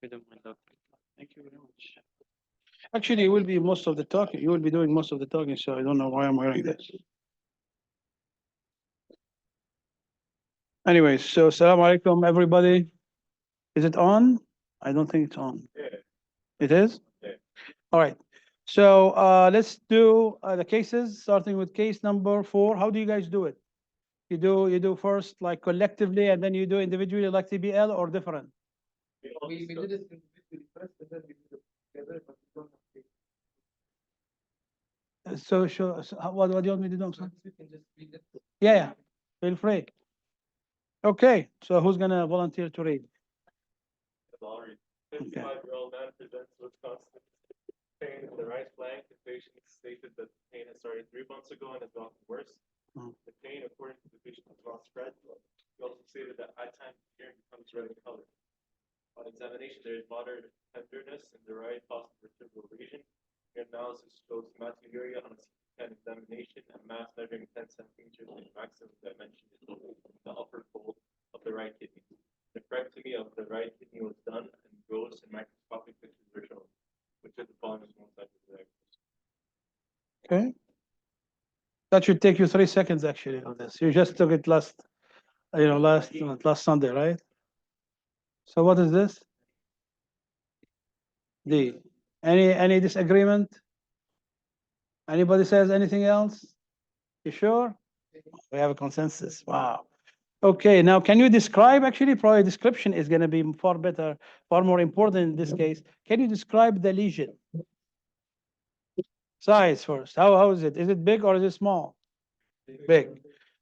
We don't mind, doctor. Thank you very much. Actually, you will be most of the talking. You will be doing most of the talking, so I don't know why I'm wearing this. Anyways, so Assalamu alaikum, everybody. Is it on? I don't think it's on. Yeah. It is? Yeah. All right. So let's do the cases, starting with case number 4. How do you guys do it? You do first like collectively, and then you do individually like TBL, or different? We did it individually first, and then we did it together, but we don't have to. What do you want me to do? I'm sorry. We can just read it. Yeah, feel free. Okay, so who's gonna volunteer to read? Laurie, Okay. 55-year-old man presents with constant pain in the right flank. The patient stated that the pain had started 3 months ago and has gotten worse. Mhm. The pain, according to the patient, has not spread. He also stated that at times the hearing becomes red in color. On examination, there is moderate tenderness in the right postvertebral region. The analysis shows hematuria on a CT scan examination and mass measuring 10 centimeters in maximum dimension in the upper fold of the right kidney. Nephrectomy of the right kidney was done, and gross and microscopic pictures were shown, which of the following is most likely the diagnosis. Okay. That should take you 3 seconds actually on this. You just took it last Sunday, right? So what is this? D. Any disagreement? Anybody says anything else? You sure? We have a consensus. Wow. Okay, now can you describe, actually probably description is going to be far better, far more important in this case. Can you describe the lesion? Size first. How is it? Is it big or is it small? Big.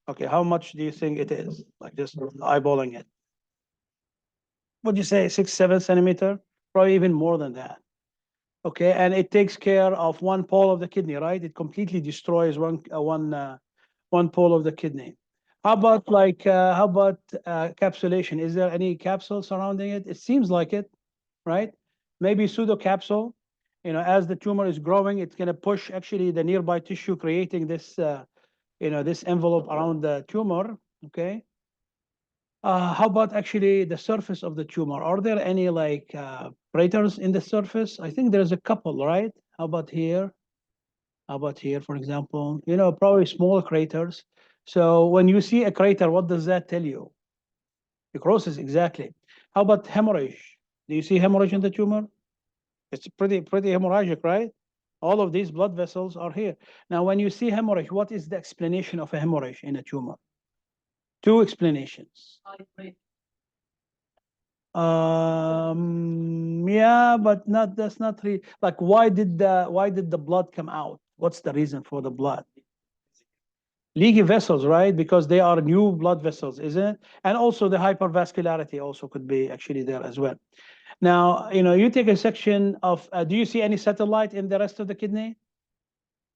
Okay, how much do you think it is? Like just eyeballing it. Would you say 6-7 centimeter? Probably even more than that. Okay, and it takes care of one pole of the kidney, right? It completely destroys one pole of the kidney. How about capsulation? Is there any capsule surrounding it? It seems like it, right? Maybe pseudocapsule. As the tumor is growing, it's going to push actually the nearby tissue, creating this, this envelope around the tumor. Okay. How about actually the surface of the tumor? Are there any craters in the surface? I think there's a couple, right? How about here? How about here, for example? Probably small craters. So when you see a crater, what does that tell you? Necrosis, exactly. How about hemorrhage? Do you see hemorrhage in the tumor? It's pretty hemorrhagic, right? All of these blood vessels are here. Now, when you see hemorrhage, what is the explanation of a hemorrhage in a tumor? 2 explanations. Yeah, but that's not really like why did the blood come out? What's the reason for the blood? Leaky vessels, right? Because they are new blood vessels, isn't it? And also the hypervascularity also could be actually there as well. Now, you take a section of, do you see any satellite in the rest of the kidney?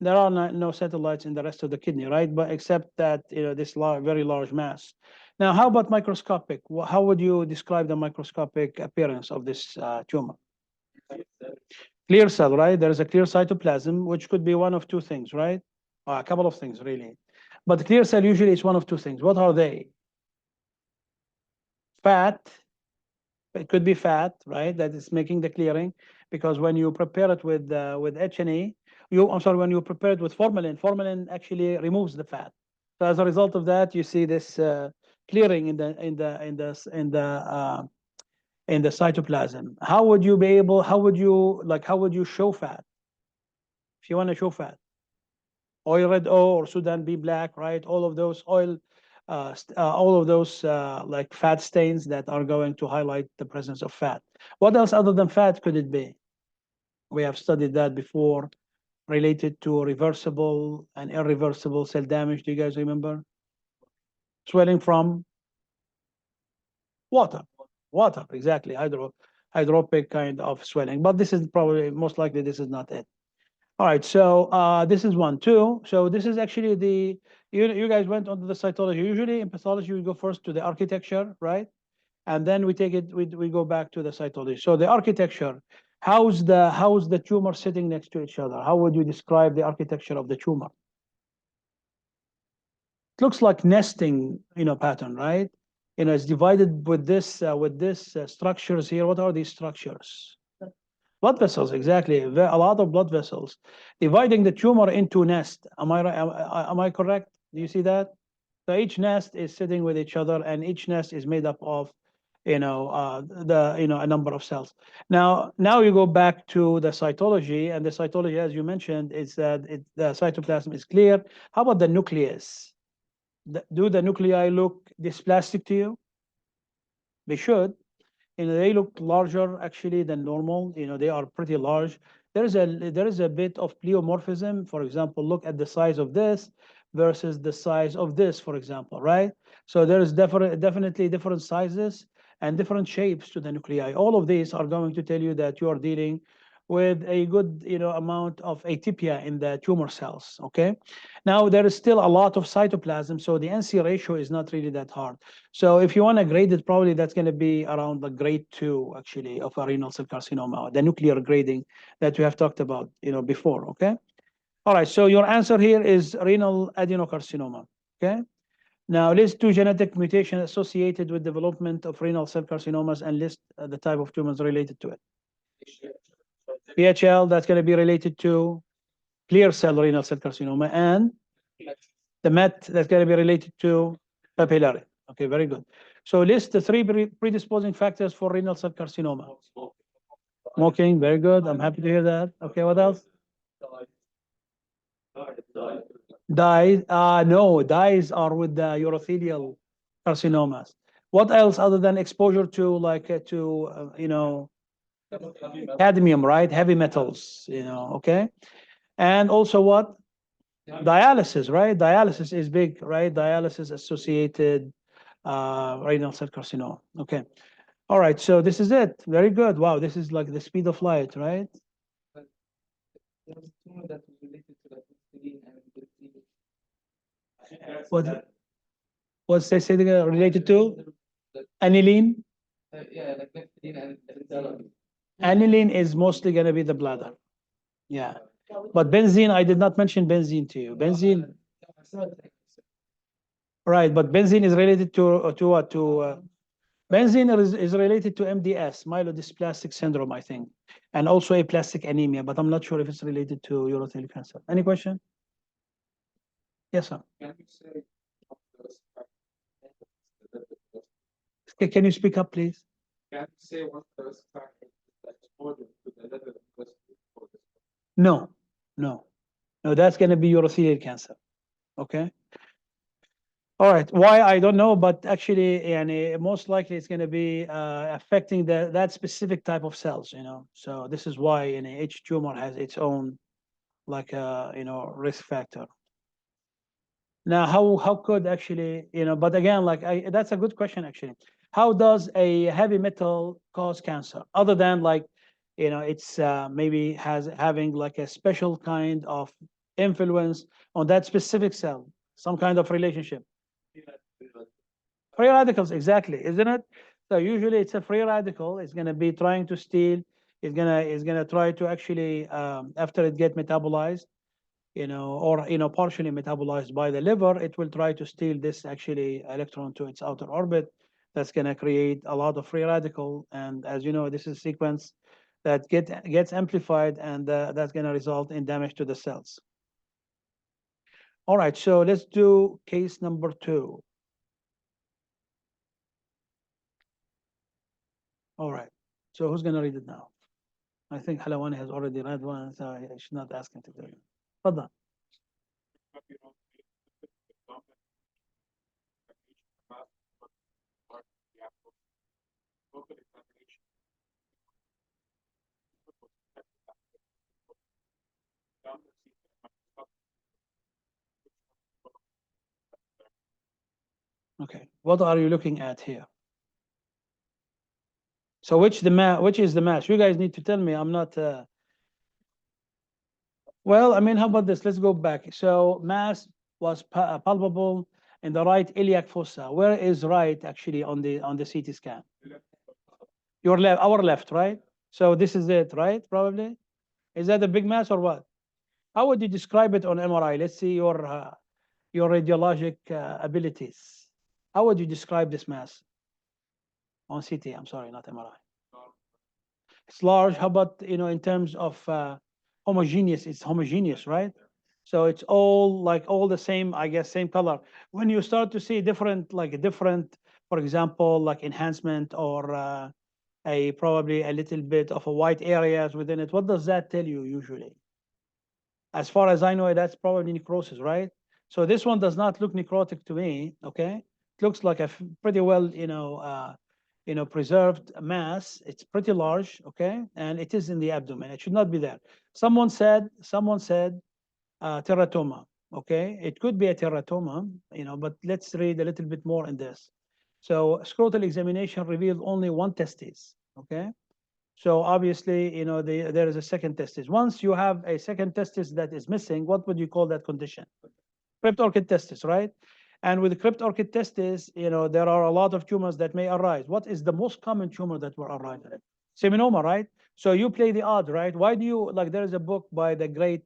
There are no satellites in the rest of the kidney, right? But except that, this very large mass. Now, how about microscopic? How would you describe the microscopic appearance of this tumor? Clear cell, right? There is a clear cytoplasm, which could be one of 2 things, right? A couple of things, really. But the clear cell usually is one of 2 things. What are they? Fat. It could be fat, right? That is making the clearing, because when you prepare it with H&E, when you prepare it with formalin actually removes the fat. So as a result of that, you see this clearing in the cytoplasm. How would you show fat? If you want to show fat, oil red O or Sudan B black, right? All of those like fat stains that are going to highlight the presence of fat. What else other than fat could it be? We have studied that before, related to reversible and irreversible cell damage. Do you guys remember? Swelling from water, exactly, hydropic kind of swelling. But this is probably, most likely, this is not it. All right, so this is 1, 2. So this is actually you guys went onto the cytology. Usually in pathology, we go first to the architecture, right? And then we go back to the cytology. So the architecture, how's the tumor sitting next to each other? How would you describe the architecture of the tumor? It looks like nesting, pattern, right? it's divided with this structures here. What are these structures? Blood vessels, exactly. A lot of blood vessels, dividing the tumor into nest. Am I right? Am I correct? Do you see that? So each nest is sitting with each other, and each nest is made up of, a number of cells. Now you go back to the cytology, and the cytology, as you mentioned, is that the cytoplasm is clear. How about the nucleus? Do the nuclei look dysplastic to you? They should. They look larger actually than normal. They are pretty large. There is a bit of pleomorphism. For example, look at the size of this versus the size of this, for example, right? So there is definitely different sizes and different shapes to the nuclei. All of these are going to tell you that you are dealing with a good, amount of atypia in the tumor cells. Okay. Now there is still a lot of cytoplasm, so the NC ratio is not really that hard. So if you want to grade it, probably that's going to be around the grade 2, actually, of a renal cell carcinoma, the nuclear grading that we have talked about, before. Okay. All right. So your answer here is renal adenocarcinoma. Okay. Now list 2 genetic mutations associated with development of renal cell carcinomas and list the type of tumors related to it. PHL, that's going to be related to clear cell renal cell carcinoma, and the MET, that's going to be related to papillary. Okay, very good. So list the 3 predisposing factors for renal cell carcinoma. Smoking, very good. I'm happy to hear that. Okay, what else? Dyes. No, dyes are with the urothelial carcinomas. What else other than exposure to cadmium, right? Heavy metals, okay? And also what? Dialysis, right? Dialysis is big, right? Dialysis associated renal cell carcinoma. Okay. All right. So this is it. Very good. Wow. This is like the speed of light, right? There was a tumor that was related to like insulin and What? What's they say related to? Aniline? yeah, like insulin and Aniline is mostly going to be the bladder. Yeah. But benzene, I did not mention benzene to you. Benzene, right? But benzene is related to what? Benzene is related to MDS, myelodysplastic syndrome, I think, and also aplastic anemia. But I'm not sure if it's related to urothelial cancer. Any question? Yes, sir. Can you say Can you speak up, please? can you say what the risk factor that exposure to the level of cholesterol for this? No, no, no. That's going to be urothelial cancer. Okay. All right. Why I don't know, but actually, and most likely it's going to be affecting that specific type of cells. So this is why each tumor has its own risk factor. Now, how could actually But again, that's a good question actually. How does a heavy metal cause cancer, other than it's maybe having like a special kind of influence on that specific cell, some kind of relationship? Free radicals, exactly, isn't it? So usually it's a free radical. It's going to be trying to steal. It's gonna try to actually after it get metabolized, or partially metabolized by the liver, it will try to steal this actually electron to its outer orbit. That's going to create a lot of free radical, and as you know, this is a sequence that gets amplified, and that's going to result in damage to the cells. All right, so let's do case number 2. All right, so who's going to read it now? I think Halawani has already read one, so I should not ask him to do it. Fadda. Okay, what are you looking at here? So which is the mass? You guys need to tell me. I'm not. Well, I mean, how about this? Let's go back. So mass was palpable in the right iliac fossa. Where is right actually on the CT scan? Your left, our left, right? So this is it, right? Probably. Is that a big mass or what? How would you describe it on MRI? Let's see your radiologic abilities. How would you describe this mass? On CT, I'm sorry, not MRI. It's large. How about, in terms of homogeneous? It's homogeneous, right? So it's all like all the same, I guess, same color. When you start to see different, for example, like enhancement or probably a little bit of a white areas within it, what does that tell you usually? As far as I know, that's probably necrosis, right? So this one does not look necrotic to me, okay? It looks like a pretty well, preserved mass. It's pretty large, okay? And it is in the abdomen. It should not be there. Someone said, teratoma, okay? It could be a teratoma, but let's read a little bit more in this. So scrotal examination revealed only one testis, okay? So obviously, there is a second testis. Once you have a second testis that is missing, what would you call that condition? Crypt orchid testis, right? And with crypt orchid testis, there are a lot of tumors that may arise. What is the most common tumor that will arise? Seminoma, right? So you play the odd, right? Why do you, like, there is a book by the great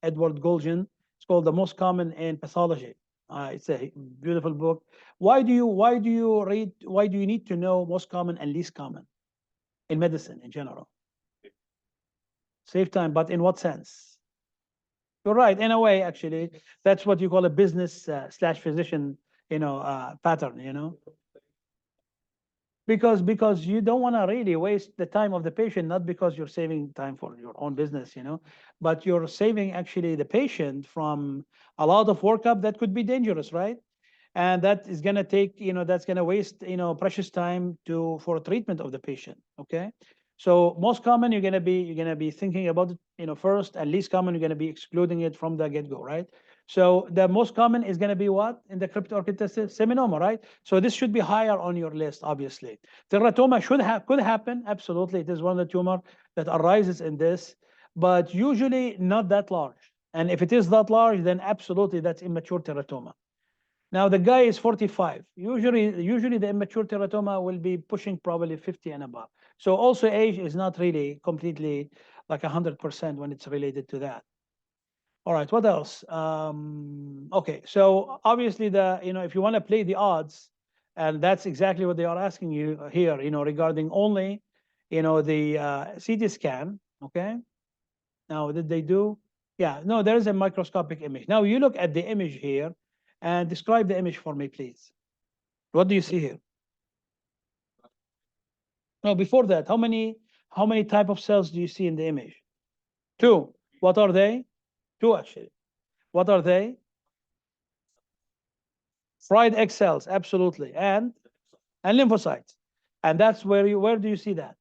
Edward Golgin. It's called The Most Common in Pathology. It's a beautiful book. Why do you need to know most common and least common in medicine in general? Save time, but in what sense? You're right. In a way, actually, that's what you call a business slash physician, pattern, because you don't want to really waste the time of the patient, not because you're saving time for your own business, but you're saving actually the patient from a lot of workup that could be dangerous, right? And that is going to take, that's going to waste, precious time for treatment of the patient. Okay. So most common, you're going to be thinking about it, first, and least common, you're going to be excluding it from the get-go, right? So the most common is going to be what in the crypt orchid testis? Seminoma, right? So this should be higher on your list, obviously. Teratoma could happen. Absolutely. It is one of the tumor that arises in this, but usually not that large. And if it is that large, then absolutely that's immature teratoma. Now the guy is 45. Usually the immature teratoma will be pushing probably 50 and above. So also age is not really completely like 100% when it's related to that. All right, what else? Okay, so obviously if you want to play the odds, and that's exactly what they are asking you here, regarding only, the CT scan. Okay. Now, did they do? Yeah, no, there is a microscopic image. Now you look at the image here and describe the image for me, please. What do you see here? No, before that, how many type of cells do you see in the image? Two. What are they? Two, actually. What are they? Fried egg cells, absolutely. And lymphocytes. And that's where do you see that?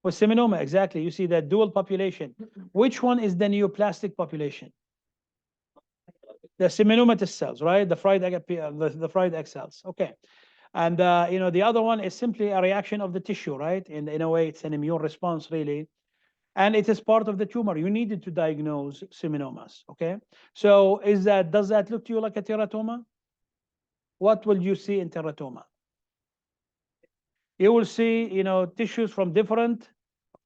With seminoma, exactly. You see that dual population. Which one is the neoplastic population? The seminomatous cells, right? The fried egg, the fried egg cells. Okay. And the other one is simply a reaction of the tissue, right? In a way, it's an immune response, really. And it is part of the tumor. You needed to diagnose seminomas. Okay. So does that look to you like a teratoma? What will you see in teratoma? You will see, tissues from different,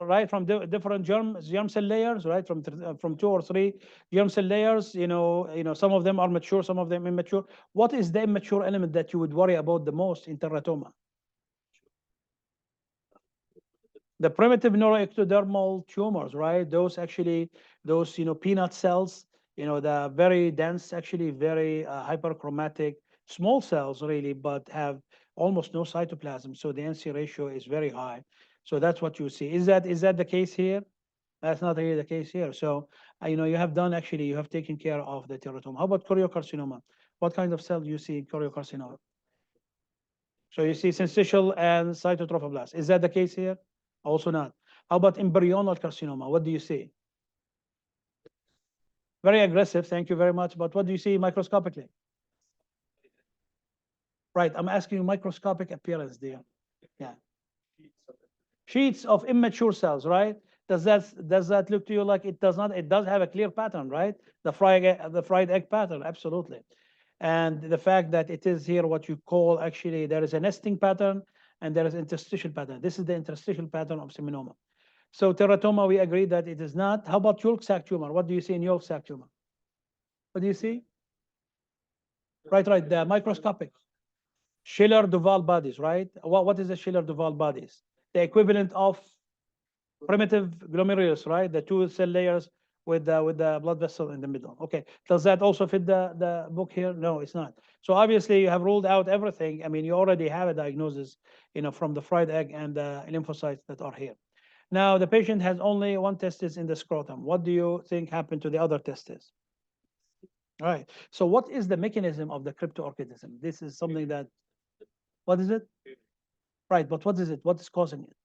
right, from different germ cell layers, right, from 2 or 3 germ cell layers. Some of them are mature, some of them immature. What is the immature element that you would worry about the most in teratoma? The primitive neuroectodermal tumors, right? Those peanut cells, the very dense, actually very hyperchromatic, small cells really, but have almost no cytoplasm. So the NC ratio is very high. So that's what you see. Is that the case here? That's not really the case here. So, you have taken care of the teratoma. How about choriocarcinoma? What kind of cell do you see in choriocarcinoma? So you see syncytial and cytotrophoblast. Is that the case here? Also not. How about embryonal carcinoma? What do you see? Very aggressive. Thank you very much. But what do you see microscopically? Right. I'm asking you microscopic appearance, dear. Yeah. Sheets of immature cells, right? Does that look to you like it does not? It does have a clear pattern, right? The fried egg pattern, absolutely. And the fact that it is here what you call, actually, there is a nesting pattern and there is interstitial pattern. This is the interstitial pattern of seminoma. So teratoma, we agree that it is not. How about yolk sac tumor? What do you see in yolk sac tumor? What do you see? Right, the microscopic. Schiller-Duval bodies, right? What is the Schiller-Duval bodies? The equivalent of primitive glomerulus, right? The two cell layers with the blood vessel in the middle. Okay, does that also fit the book here? No, it's not. So obviously you have ruled out everything. I mean, you already have a diagnosis, from the fried egg and the lymphocytes that are here. Now the patient has only one testis in the scrotum. What do you think happened to the other testis? All right. So what is the mechanism of the cryptorchidism? This is something that, what is it? Right, but what is it? What is causing it?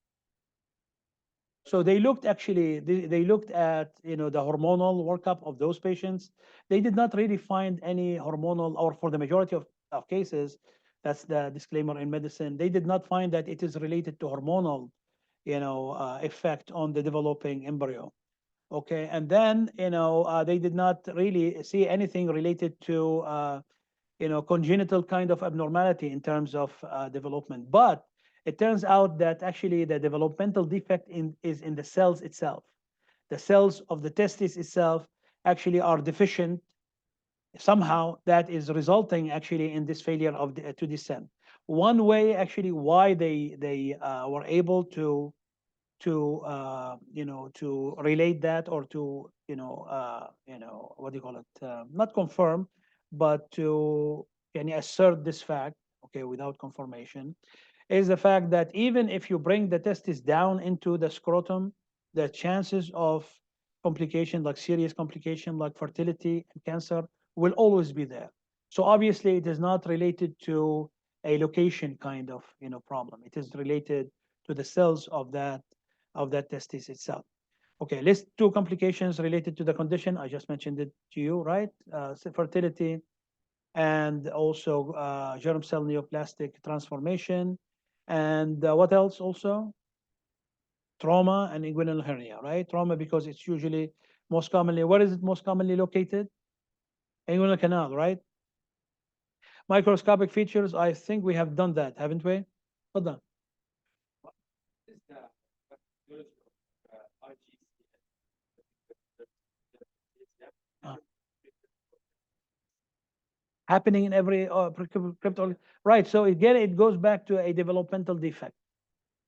So they looked actually, they looked at, the hormonal workup of those patients. They did not really find any hormonal, or for the majority of cases, that's the disclaimer in medicine, they did not find that it is related to hormonal, effect on the developing embryo. Okay, and then, they did not really see anything related to, congenital kind of abnormality in terms of development. But it turns out that actually the developmental defect is in the cells itself. The cells of the testis itself actually are deficient somehow, that is resulting actually in this failure to descend. One way actually why they were able to relate that, or to what do you call it, not confirm, but to assert this fact, okay, without confirmation, is the fact that even if you bring the testis down into the scrotum, the chances of complication, like serious complication like fertility and cancer, will always be there. So obviously it is not related to a location kind of problem. It is related to the cells of that testis itself. Okay, list two complications related to the condition. I just mentioned it to you, right? Fertility, and also germ cell neoplastic transformation. And what else also? Trauma and inguinal hernia, right? Trauma because it's usually most commonly, where is it most commonly located? Inguinal canal, right? Microscopic features, I think we have done that, haven't we? Hold on. Is that good IGC? Happening in every crypto, right? So again, it goes back to a developmental defect.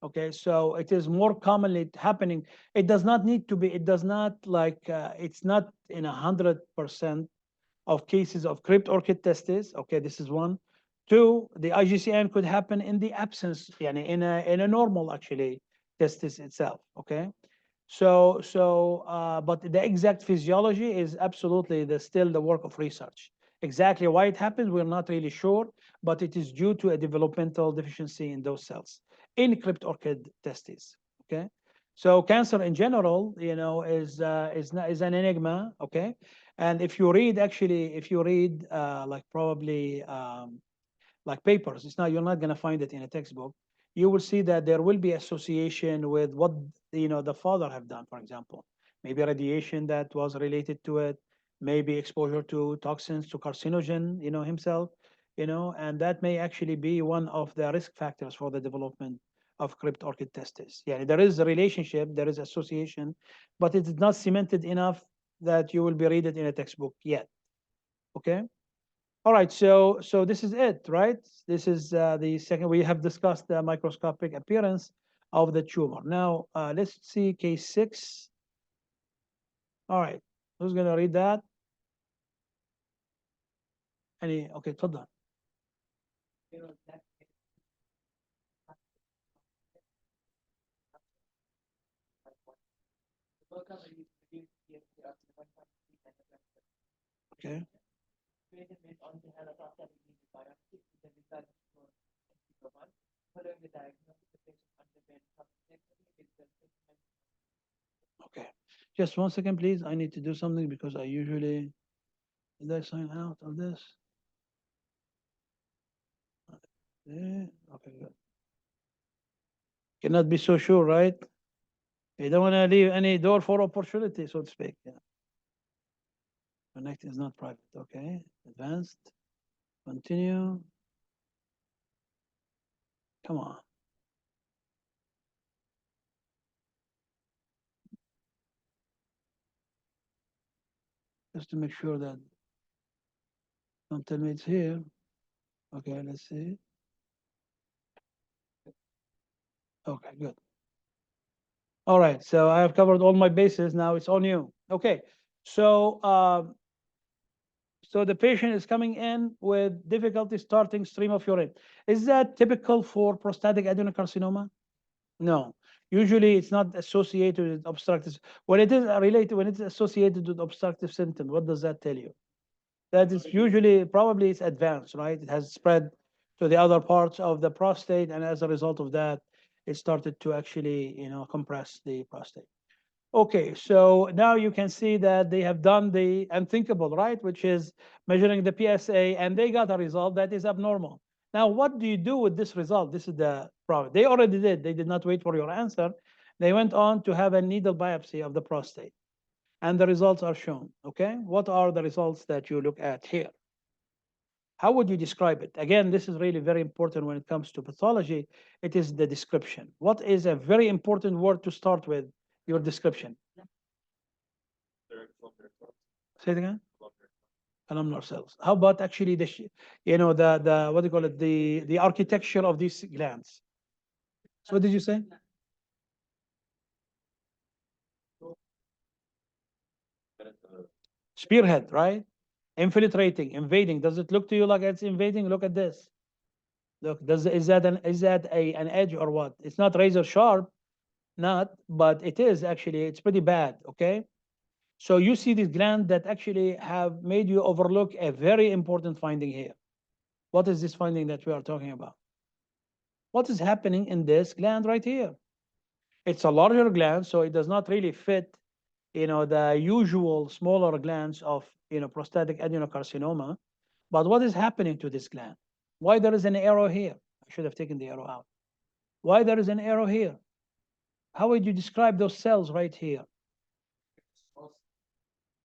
Okay, so it is more commonly happening. It does not need to be. It does not like. It's not in 100% of cases of crypt orchid testis. Okay, this is one. Two, the IGCN could happen in the absence, yani in a normal actually testis itself. Okay, but the exact physiology is absolutely still the work of research. Exactly why it happens, we're not really sure, but it is due to a developmental deficiency in those cells in crypt orchid testes. Okay, so cancer in general, is an enigma. Okay, and if you read like probably like papers, you're not going to find it in a textbook. You will see that there will be association with what the father have done, for example, maybe radiation that was related to it, maybe exposure to toxins, to carcinogen, himself, and that may actually be one of the risk factors for the development of crypt orchid testis. Yeah, there is a relationship, there is association, but it is not cemented enough that you will be read it in a textbook yet. Okay. All right, so this is it, right? This is the second. We have discussed the microscopic appearance of the tumor. Now let's see case 6. All right, who's gonna read that? Okay, تفضل. Okay. Okay, just 1 second, please. I need to do something because I usually, did I sign out of this? Okay, good. Cannot be so sure, right? You don't want to leave any door for opportunity, so to speak. Yeah. Connect is not private. Okay, advanced. Continue. Come on. Just to make sure that, don't tell me it's here. Okay, let's see. Okay, good. All right, so I have covered all my bases. Now it's on you. Okay, so so the patient is coming in with difficulty starting stream of urine. Is that typical for prostatic adenocarcinoma? No. Usually it's not associated with obstructive. When it is related, when it's associated with obstructive symptom, what does that tell you? That is usually, probably it's advanced, right? It has spread to the other parts of the prostate, and as a result of that, it started to actually, compress the prostate. Okay, so now you can see that they have done the unthinkable, right? Which is measuring the PSA, and they got a result that is abnormal. Now, what do you do with this result? This is the problem. They already did. They did not wait for your answer. They went on to have a needle biopsy of the prostate, and the results are shown. Okay, what are the results that you look at here? How would you describe it? Again, this is really very important when it comes to pathology. It is the description. What is a very important word to start with? Your description. Say it again. Columnar cells. How about actually the what do you call it, the architecture of these glands? So what did you say? Spearhead, right? Infiltrating, invading. Does it look to you like it's invading? Look at this. Look, is that an edge or what? It's not razor sharp, not, but it is actually, it's pretty bad, okay? So you see these glands that actually have made you overlook a very important finding here. What is this finding that we are talking about? What is happening in this gland right here? It's a larger gland, so it does not really fit, the usual smaller glands of, prostatic adenocarcinoma. But what is happening to this gland? Why there is an arrow here? I should have taken the arrow out. Why there is an arrow here? How would you describe those cells right here?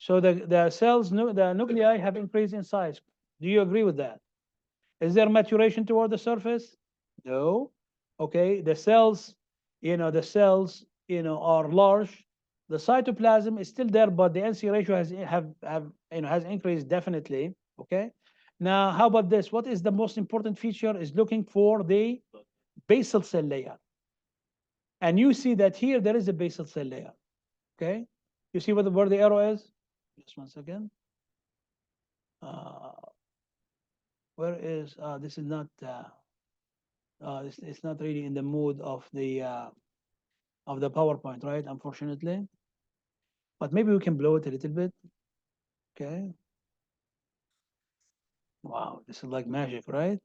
So the cells, the nuclei have increased in size. Do you agree with that? Is there maturation toward the surface? No. Okay, the cells, are large. The cytoplasm is still there, but the NC ratio has increased definitely. Okay. Now, how about this? What is the most important feature? Is looking for the basal cell layer. And you see that here there is a basal cell layer. Okay. You see where the arrow is? Just one second. Where is this is not it's not really in the mood of the PowerPoint, right? Unfortunately, but maybe we can blow it a little bit. Okay. Wow, this is like magic, right?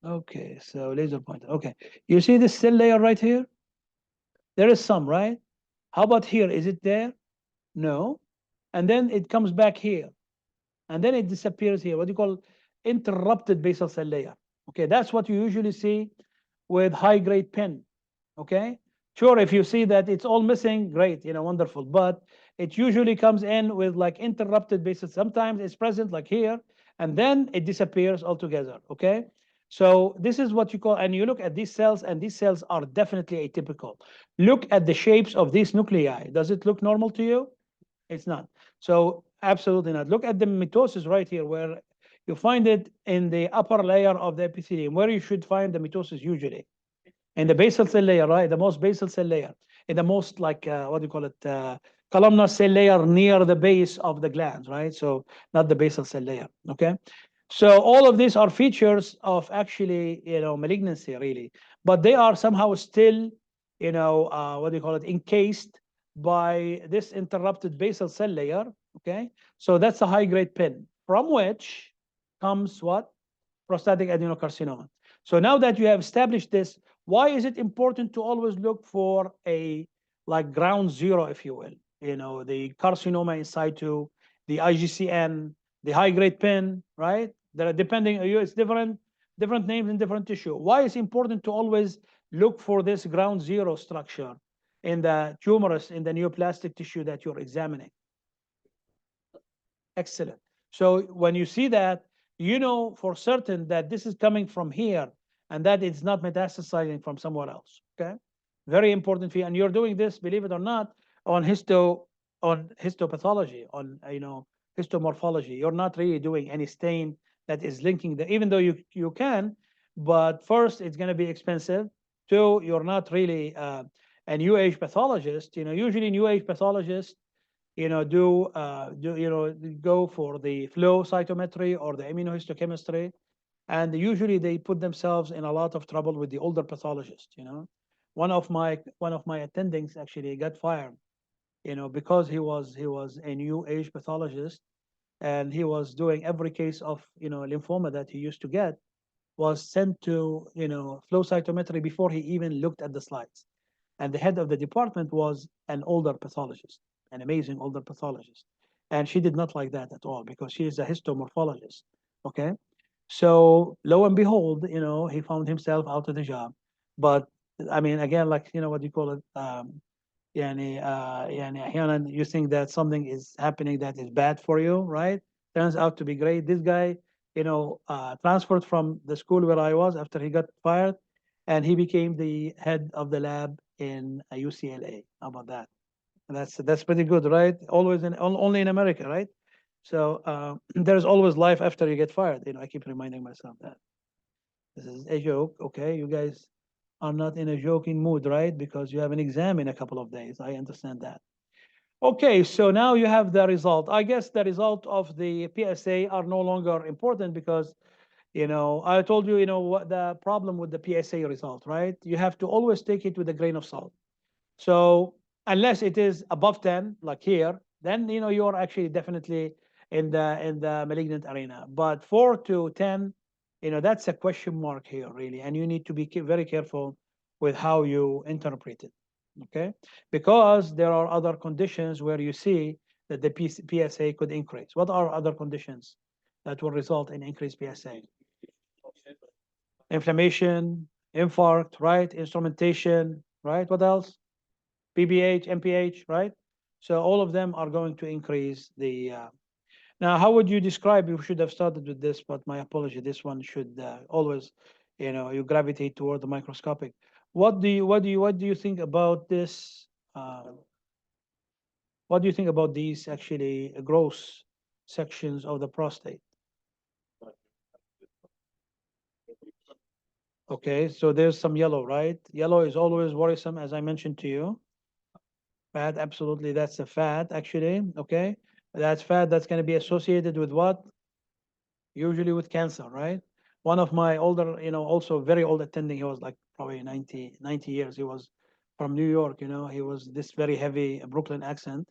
Okay, so laser pointer. Okay, you see this cell layer right here? There is some, right? How about here? Is it there? No. And then it comes back here, and then it disappears here. What do you call interrupted basal cell layer? Okay, that's what you usually see with high-grade pin. Okay, sure, if you see that it's all missing, great, wonderful, but it usually comes in with like interrupted basis. Sometimes it's present like here, and then it disappears altogether. Okay, so this is what you call, and you look at these cells, and these cells are definitely atypical. Look at the shapes of these nuclei. Does it look normal to you? It's not. So absolutely not. Look at the mitosis right here, where you find it in the upper layer of the epithelium, where you should find the mitosis usually in the basal cell layer, right? The most basal cell layer, in the most like what do you call it? Columnar cell layer near the base of the glands, right? So not the basal cell layer. Okay. So all of these are features of actually, malignancy, really, but they are somehow still, what do you call it? Encased by this interrupted basal cell layer. Okay. So that's a high grade pin from which comes what? Prostatic adenocarcinoma. So now that you have established this, why is it important to always look for a like ground zero, if you will? The carcinoma in situ, the IGCN, the high grade pin, right? That are depending on you, it's different names in different tissue. Why is it important to always look for this ground zero structure in the tumorous, in the neoplastic tissue that you're examining? Excellent. So when you see that, you know for certain that this is coming from here and that it's not metastasizing from somewhere else. Okay, very important for you. And you're doing this, believe it or not, on histopathology, on histomorphology. You're not really doing any stain that is linking the, even though you can, but first it's going to be expensive Two, you're not really a new age pathologist. Usually new age pathologists, go for the flow cytometry or the immunohistochemistry, and usually they put themselves in a lot of trouble with the older pathologists. One of my attendings actually got fired, because he was a new age pathologist, and he was doing every case of lymphoma that he used to get was sent to flow cytometry before he even looked at the slides. And the head of the department was an older pathologist, an amazing older pathologist, and she did not like that at all because she is a histomorphologist. Okay, so lo and behold, he found himself out of the job. But I mean, again, like what do you call it? يعني أحيانا you think that something is happening that is bad for you, right? Turns out to be great. This guy, transferred from the school where I was after he got fired, and he became the head of the lab in UCLA. How about that? That's pretty good, right? Always only in America, right? So there's always life after you get fired. I keep reminding myself that this is a joke. Okay, you guys are not in a joking mood, right? Because you have an exam in a couple of days. I understand that. Okay, so now you have the result. I guess the result of the PSA are no longer important because, I told you, what the problem with the PSA result, right? You have to always take it with a grain of salt. So unless it is above 10, like here, then you're actually definitely in the malignant arena. But 4 to 10, that's a question mark here, really, and you need to be very careful with how you interpret it. Okay, because there are other conditions where you see that the PSA could increase. What are other conditions that will result in increased PSA? Inflammation, infarct, right? Instrumentation, right? What else? PBH, MPH, right? So all of them are going to increase the. Now, how would you describe? You should have started with this, but my apology. This one should always, you gravitate toward the microscopic. What do you think about this? What do you think about these actually gross sections of the prostate? Okay, so there's some yellow, right? Yellow is always worrisome, as I mentioned to you. Fat, absolutely, that's a fat, actually. Okay, that's fat that's going to be associated with what? Usually with cancer, right? One of my older, also very old attending, he was like probably 90 years. He was from New York, he was this very heavy Brooklyn accent.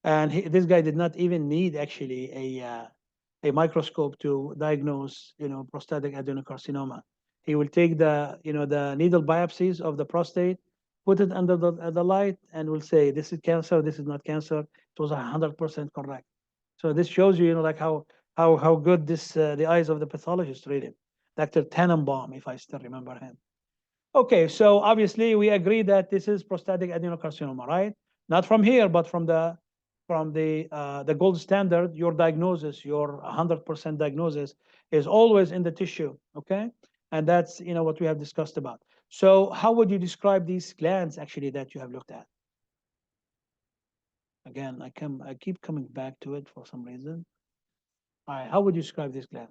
And this guy did not even need actually a microscope to diagnose, prostatic adenocarcinoma. He will take the needle biopsies of the prostate, put it under the light, and will say, this is cancer, this is not cancer. It was 100% correct. So this shows you, like how good the eyes of the pathologist really. Dr. Tannenbaum, if I still remember him. Okay, so obviously we agree that this is prostatic adenocarcinoma, right? Not from here, but from the gold standard. Your diagnosis, your 100% diagnosis, is always in the tissue. Okay, and that's what we have discussed about. So how would you describe these glands actually that you have looked at? Again, I keep coming back to it for some reason. All right, how would you describe these glands?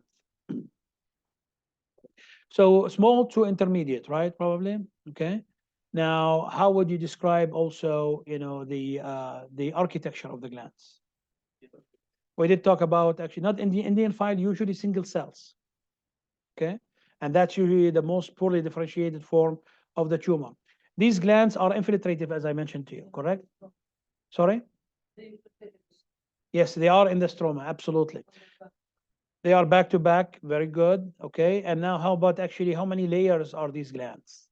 So small to intermediate, right? Probably. Okay. Now, how would you describe also, the architecture of the glands? We did talk about actually not in the Indian file, usually single cells. Okay, and that's usually the most poorly differentiated form of the tumor. These glands are infiltrative, as I mentioned to you. Correct? Sorry. Yes, they are in the stroma. Absolutely. They are back to back. Very good. Okay. And now how about actually how many layers are these glands?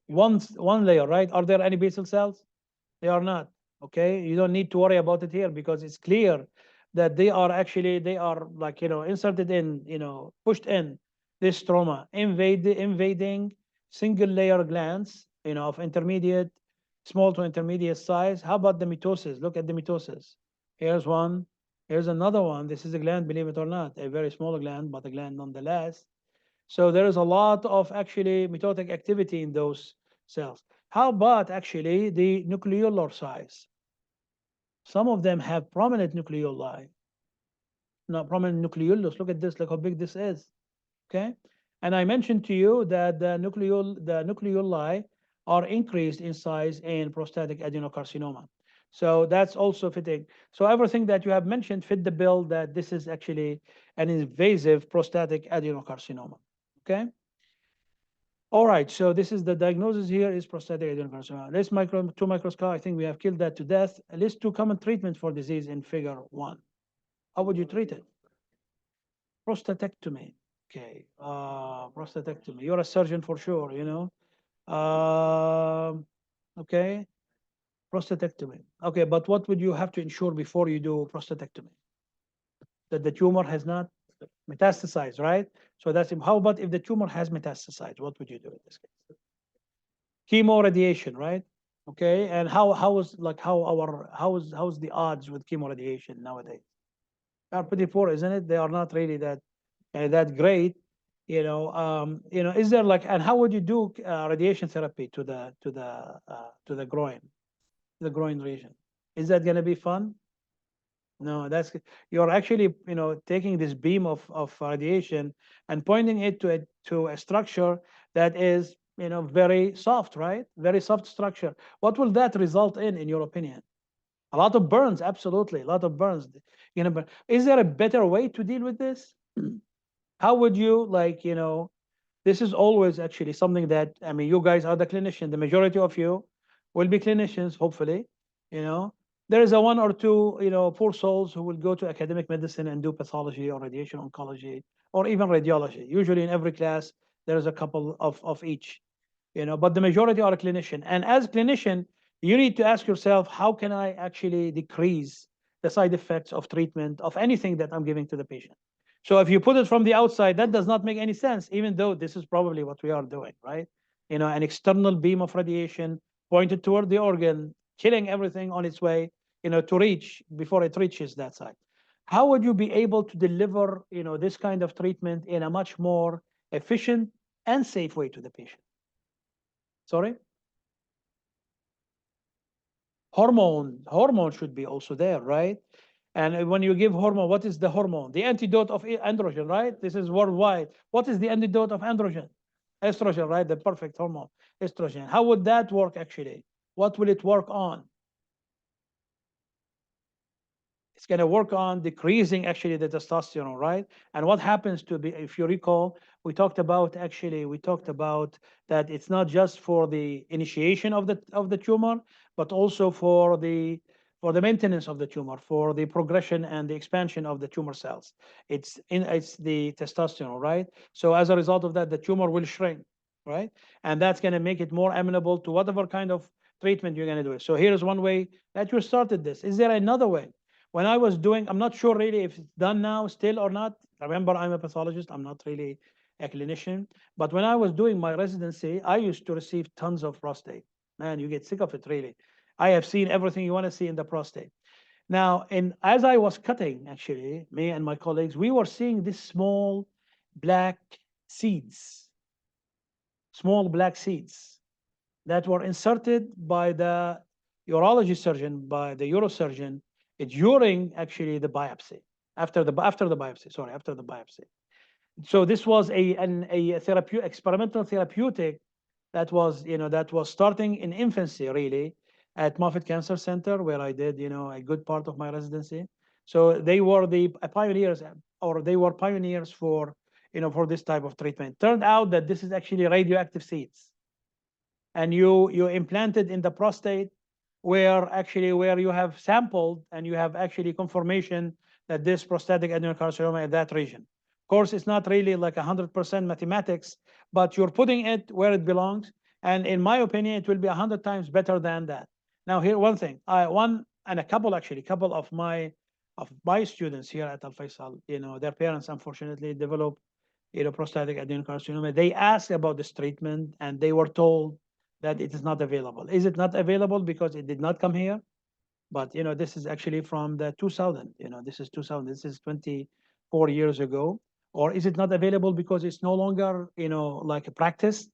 One layer, right? Are there any basal cells? They are not. Okay. You don't need to worry about it here because it's clear that they are like, inserted in, pushed in this stroma, invading single layer glands, of intermediate, small to intermediate size. How about the mitosis? Look at the mitosis. Here's one. Here's another one. This is a gland, believe it or not, a very small gland, but a gland nonetheless. So there is a lot of actually mitotic activity in those cells. How about actually the nucleolar size? Some of them have prominent nucleoli, not prominent nucleolus. Look at this, look how big this is. Okay. And I mentioned to you that the nucleoli are increased in size in prostatic adenocarcinoma. So that's also fitting. So everything that you have mentioned fit the bill that this is actually an invasive prostatic adenocarcinoma. Okay. All right. So this is the diagnosis here is prostatic adenocarcinoma. Let's two microscope. I think we have killed that to death. List two common treatment for disease in figure 1. How would you treat it? Prostatectomy. Okay. Prostatectomy. You're a surgeon for sure, you know. Okay. Prostatectomy. Okay, but what would you have to ensure before you do prostatectomy? That the tumor has not metastasized, right? So that's how about if the tumor has metastasized? What would you do in this case? Chemo radiation, right? Okay, and how's the odds with chemo radiation nowadays? They are pretty poor, isn't it? They are not really that great. Is there like, and how would you do radiation therapy to the groin region? Is that going to be fun? No, you're actually taking this beam of radiation and pointing it to a structure that is very soft, right? Very soft structure. What will that result in your opinion? A lot of burns, absolutely, a lot of burns. But is there a better way to deal with this? How would you this is always actually something that, I mean, you guys are the clinician. The majority of you will be clinicians, hopefully. There is a one or two, poor souls who will go to academic medicine and do pathology or radiation oncology or even radiology. Usually in every class, there is a couple of each, but the majority are a clinician. And as clinician, you need to ask yourself, how can I actually decrease the side effects of treatment of anything that I'm giving to the patient? So if you put it from the outside, that does not make any sense, even though this is probably what we are doing, right? An external beam of radiation pointed toward the organ, killing everything on its way, to reach before it reaches that side. How would you be able to deliver, this kind of treatment in a much more efficient and safe way to the patient? Sorry? Hormone should be also there, right? And when you give hormone, what is the hormone? The antidote of androgen, right? This is worldwide. What is the antidote of androgen? Estrogen, right? The perfect hormone, estrogen. How would that work actually? What will it work on? It's going to work on decreasing actually the testosterone, right? And what happens if you recall, we talked about that it's not just for the initiation of the tumor, but also for the maintenance of the tumor, for the progression and the expansion of the tumor cells. It's the testosterone, right? So as a result of that, the tumor will shrink, right? And that's going to make it more amenable to whatever kind of treatment you're going to do. So here's one way that you started this. Is there another way? When I was doing, I'm not sure really if it's done now still or not. Remember, I'm a pathologist. I'm not really a clinician. But when I was doing my residency, I used to receive tons of prostate. Man, you get sick of it, really. I have seen everything you want to see in the prostate. Now, as I was cutting, actually, me and my colleagues, we were seeing these small black seeds that were inserted by the urology surgeon, by the neurosurgeon, during actually the biopsy, after the biopsy. So this was a experimental therapeutic that was starting in infancy, really, at Moffitt Cancer Center, where I did a good part of my residency. So they were the pioneers, or they were pioneers for this type of treatment. Turned out that this is actually radioactive seeds, and you implanted in the prostate, where you have sampled and you have actually confirmation that this prostatic adenocarcinoma in that region. Of course, it's not really like 100% mathematics, but you're putting it where it belongs. And in my opinion, it will be 100 times better than that. Now, here, one thing, a couple of my students here at Al Faisal, their parents unfortunately developed, prostatic adenocarcinoma. They asked about this treatment and they were told that it is not available. Is it not available because it did not come here? But this is actually from the 2000. This is 2000. This is 24 years ago. Or is it not available because it's no longer like a practice?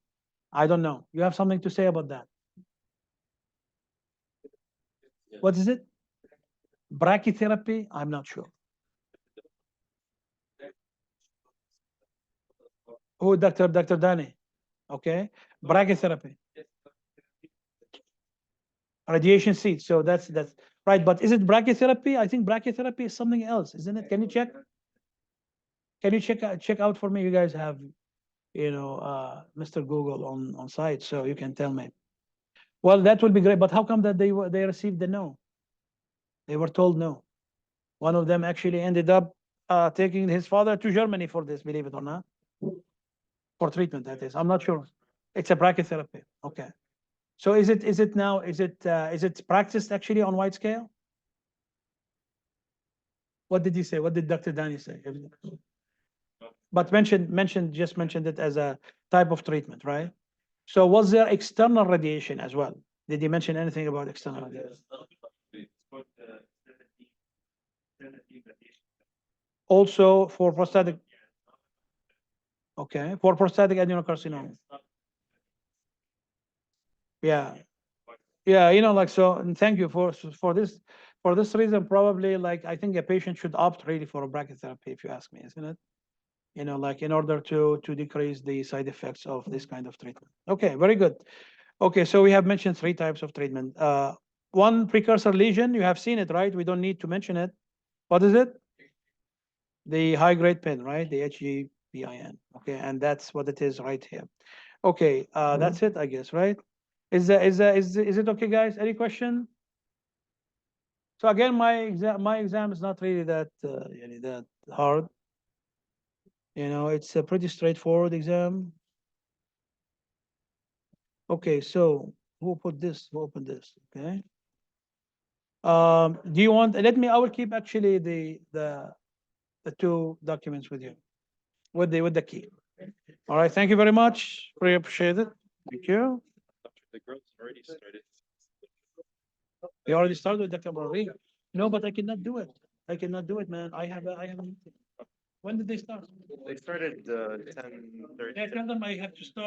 I don't know. You have something to say about that? Yeah. What is it? Brachytherapy? I'm not sure. Who, Dr. Danny? Okay, brachytherapy, radiation seed. So that's right. But is it brachytherapy? I think brachytherapy is something else, isn't it? Can you check? Can you check out for me? You guys have, Mr. Google on site, so you can tell me. Well, that would be great. But how come that they received the no? They were told no. One of them actually ended up taking his father to Germany for this, believe it or not, for treatment. That is, I'm not sure. It's a brachytherapy. Okay. So is it now? Is it practiced actually on wide scale? What did he say? What did Dr. Danny say? But just mentioned it as a type of treatment, right? So was there external radiation as well? Did he mention anything about external radiation? It's called, 17 radiation. Also for prostatic, okay, for prostatic adenocarcinoma. Yeah. Yeah, like so, and thank you for this. For this reason, probably like I think a patient should opt really for a brachytherapy, if you ask me, isn't it? Like in order to decrease the side effects of this kind of treatment. Okay, very good. Okay, so we have mentioned 3 types of treatment. One precursor lesion, you have seen it, right? We don't need to mention it. What is it? The high-grade pin, right? The HGPIN. Okay, and that's what it is right here. Okay, that's it, I guess, right? Is it okay, guys? Any question? So again, my exam is not really that that hard. It's a pretty straightforward exam. Okay, so who put this? Who opened this? Okay. Do you want? I will keep actually the 2 documents with you, with the key. All right. Thank you very much. Really appreciate it. Thank you. The girls already started. You already started with Dr. Barari. No, but I cannot do it. I cannot do it, man. I have a meeting. When did they start? They started, 10:30. I tell them I have to start.